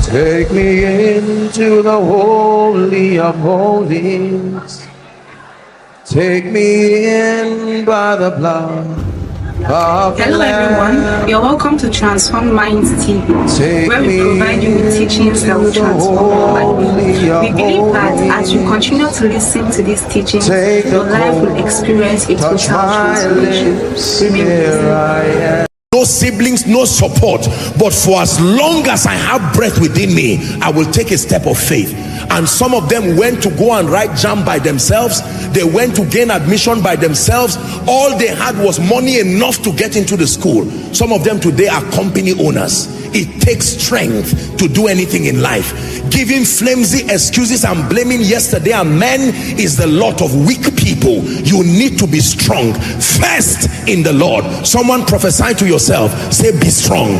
Take me into the Holy of Holies. Take me in by the blood of the Hello everyone, you're welcome to Transform Minds TV, where we provide you with teachings that will transform your life. We believe that as you continue to listen to these teachings, your life will experience a total transformation. No siblings, no support, but for as long as I have breath within me, I will take a step of faith. And some of them went to go and write JAMB by themselves. They went to gain admission by themselves. All they had was money enough to get into the school. Some of them today are company owners. It takes strength to do anything in life. Giving flimsy excuses and blaming yesterday and men is the lot of weak people. You need to be strong first in the Lord. Someone prophesy to yourself, say be strong.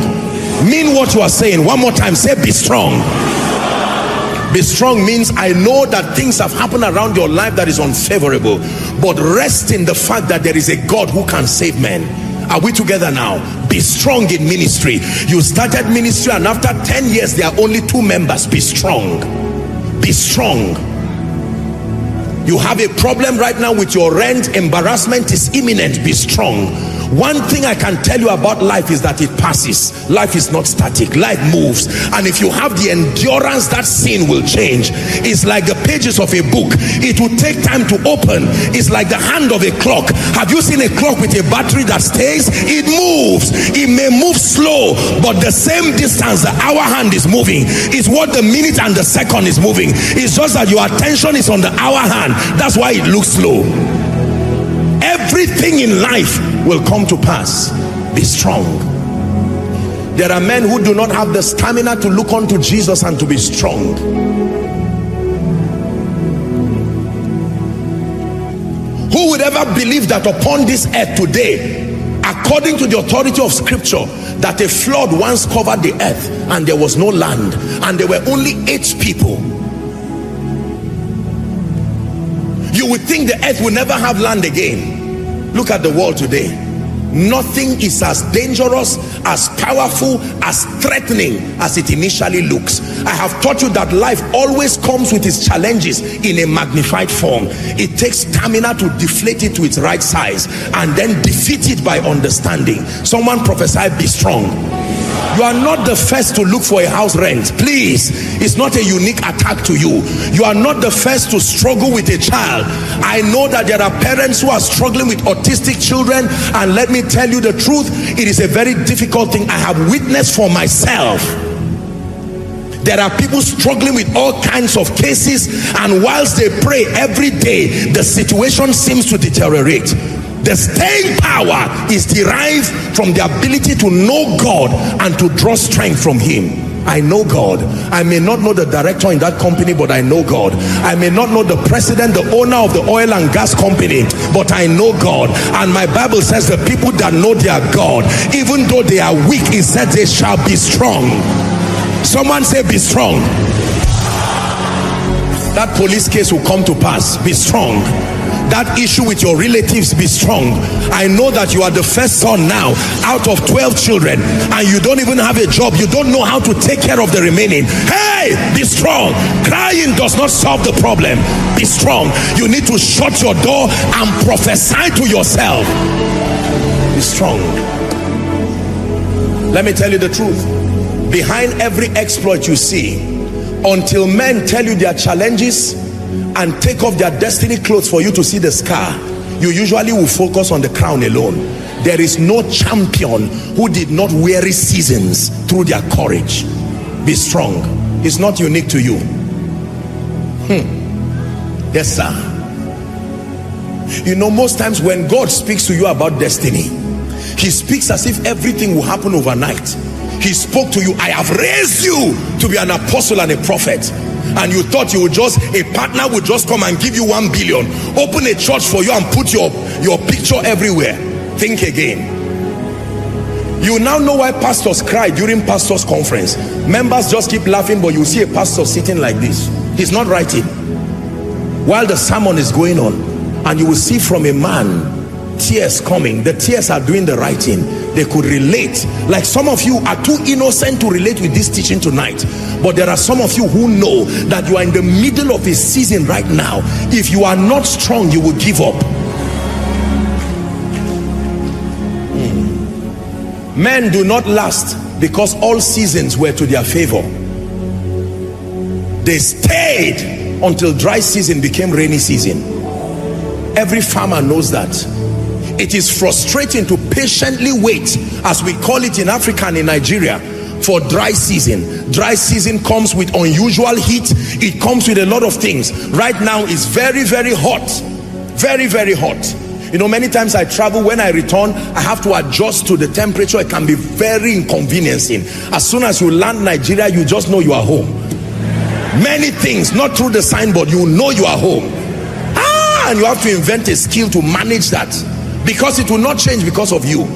Mean what you are saying. One more time, say be strong. Be strong means I know that things have happened around your life that is unfavorable, but rest in the fact that there is a God who can save men. Are we together now? Be strong in ministry. You started ministry and after 10 years there are only 2 members. Be strong. Be strong. You have a problem right now with your rent. Embarrassment is imminent. Be strong. One thing I can tell you about life is that it passes. Life is not static. Life moves. And if you have the endurance, that scene will change. It's like the pages of a book. It will take time to open. It's like the hand of a clock. Have you seen a clock with a battery that stays? It moves. It may move slow, but the same distance the hour hand is moving is what the minute and the second is moving. It's just that your attention is on the hour hand. That's why it looks slow. Everything in life will come to pass. Be strong. There are men who do not have the stamina to look unto Jesus and to be strong. Who would ever believe that upon this earth today, according to the authority of scripture, that a flood once covered the earth and there was no land and there were only 8 people? You would think the earth will never have land again. Look at the world today. Nothing is as dangerous, as powerful, as threatening as it initially looks. I have taught you that life always comes with its challenges in a magnified form. It takes stamina to deflate it to its right size and then defeat it by understanding. Someone prophesy, be strong. You are not the first to look for a house rent. Please, it's not a unique attack to you. You are not the first to struggle with a child. I know that there are parents who are struggling with autistic children, and let me tell you the truth, it is a very difficult thing. I have witnessed for myself. There are people struggling with all kinds of cases, and whilst they pray every day, the situation seems to deteriorate. The staying power is derived from the ability to know God and to draw strength from him. I know God. I may not know the director in that company, but I know God. I may not know the president, the owner of the oil and gas company, but I know God. And my Bible says the people that know their God, even though they are weak, it said they shall be strong. Someone say be strong. That police case will come to pass. Be strong. That issue with your relatives, be strong. I know that you are the first son now out of 12 children and you don't even have a job. You don't know how to take care of the remaining. Hey, be strong. Crying does not solve the problem. Be strong. You need to shut your door and prophesy to yourself. Be strong. Let me tell you the truth. Behind every exploit you see, until men tell you their challenges and take off their destiny clothes for you to see the scar, you usually will focus on the crown alone. There is no champion who did not weary seasons through their courage. Be strong. It's not unique to you. Yes, sir. You know, most times when God speaks to you about destiny, he speaks as if everything will happen overnight. He spoke to you, I have raised you to be an apostle and a prophet. And you thought you would just, a partner would just come and give you 1 billion, open a church for you and put your picture everywhere. Think again. You now know why pastors cry during pastors conference. Members just keep laughing, but you see a pastor sitting like this. He's not writing while the sermon is going on, and you will see from a man tears coming. The tears are doing the writing. they could relate. Like some of you are too innocent to relate with this teaching tonight, but there are some of you who know that you are in the middle of a season right now. If you are not strong, you will give up. Men do not last because all seasons were to their favor. They stayed until dry season became rainy season. Every farmer knows that. It is frustrating to patiently wait, as we call it in Africa and in Nigeria, for dry season. Dry season comes with unusual heat. It comes with a lot of things. Right now it's very, very hot. Very, very hot. You know, many times I travel, when I return, I have to adjust to the temperature. It can be very inconveniencing. As soon as you land Nigeria, you just know you are home. Many things, not through the signboard, you know you are home. And you have to invent a skill to manage that, because it will not change because of you.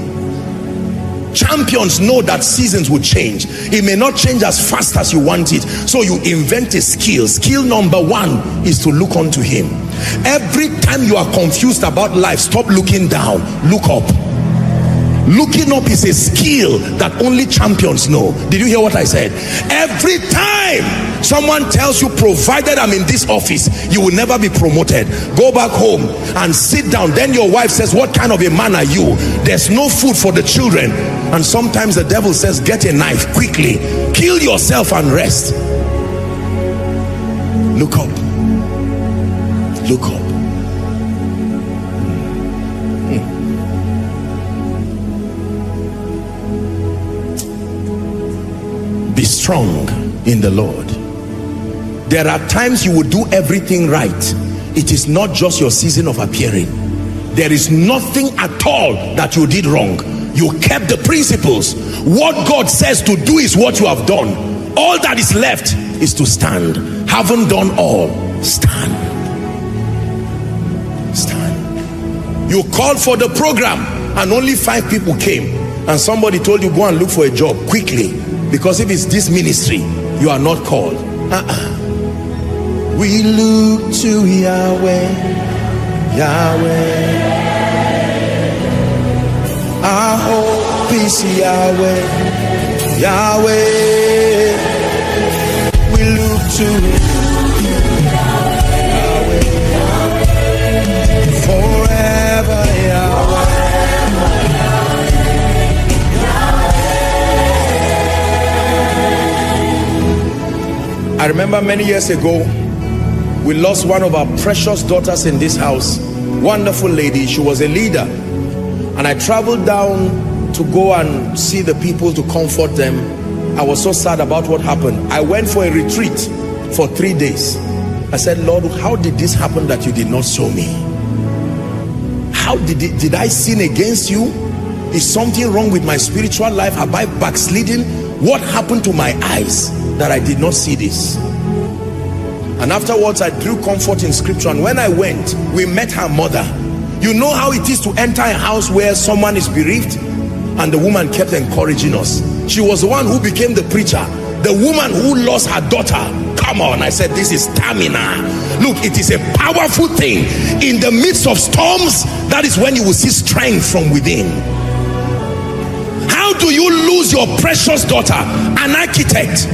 Champions know that seasons will change. It may not change as fast as you want it, so you invent a skill. Skill number one is to look unto him. Every time you are confused about life, stop looking down, look up. Looking up is a skill that only champions know. Did you hear what I said? Every time someone tells you, provided I'm in this office, you will never be promoted, go back home and sit down. Then your wife says, what kind of a man are you? There's no food for the children. And sometimes the devil says, get a knife quickly, kill yourself and rest. Look up. Look up. Be strong in the Lord. There are times you will do everything right. It is not just your season of appearing. There is nothing at all that you did wrong. You kept the principles. What God says to do is what you have done. All that is left is to stand. Haven't done all, stand. Stand. You called for the program and only 5 people came, and somebody told you, go and look for a job quickly, because if it's this ministry, you are not called. We look to Yahweh, Yahweh. Our hope is Yahweh, Yahweh. We look to Yahweh, forever Yahweh. I remember many years ago, we lost one of our precious daughters in this house. Wonderful lady. She was a leader. And I traveled down to go and see the people, to comfort them. I was so sad about what happened. I went for a retreat for 3 days. I said, Lord, how did this happen that you did not show me? How did I sin against you? Is something wrong with my spiritual life? Have I backslidden? What happened to my eyes that I did not see this? And afterwards I drew comfort in scripture. And when I went, we met her mother. You know how it is to enter a house where someone is bereaved? And the woman kept encouraging us. She was the one who became the preacher. The woman who lost her daughter. Come on, I said, this is stamina. Look, it is a powerful thing. In the midst of storms, that is when you will see strength from within. How do you lose your precious daughter? An architect,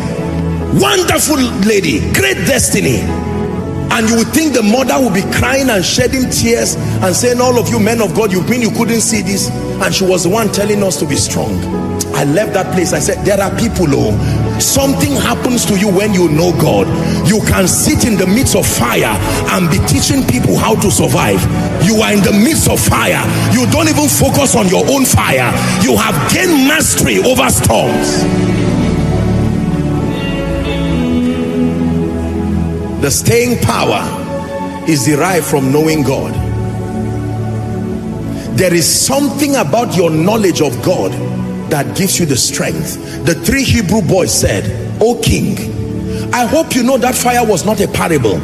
wonderful lady, great destiny. And you would think the mother would be crying and shedding tears and saying, all of you men of God, you mean you couldn't see this? And she was the one telling us to be strong. I left that place. I said, there are people, something happens to you when you know God. You can sit in the midst of fire and be teaching people how to survive. You are in the midst of fire. You don't even focus on your own fire. You have gained mastery over storms. The staying power is derived from knowing God. There is something about your knowledge of God that gives you the strength. The 3 Hebrew boys said, O king, I hope you know that fire was not a parable.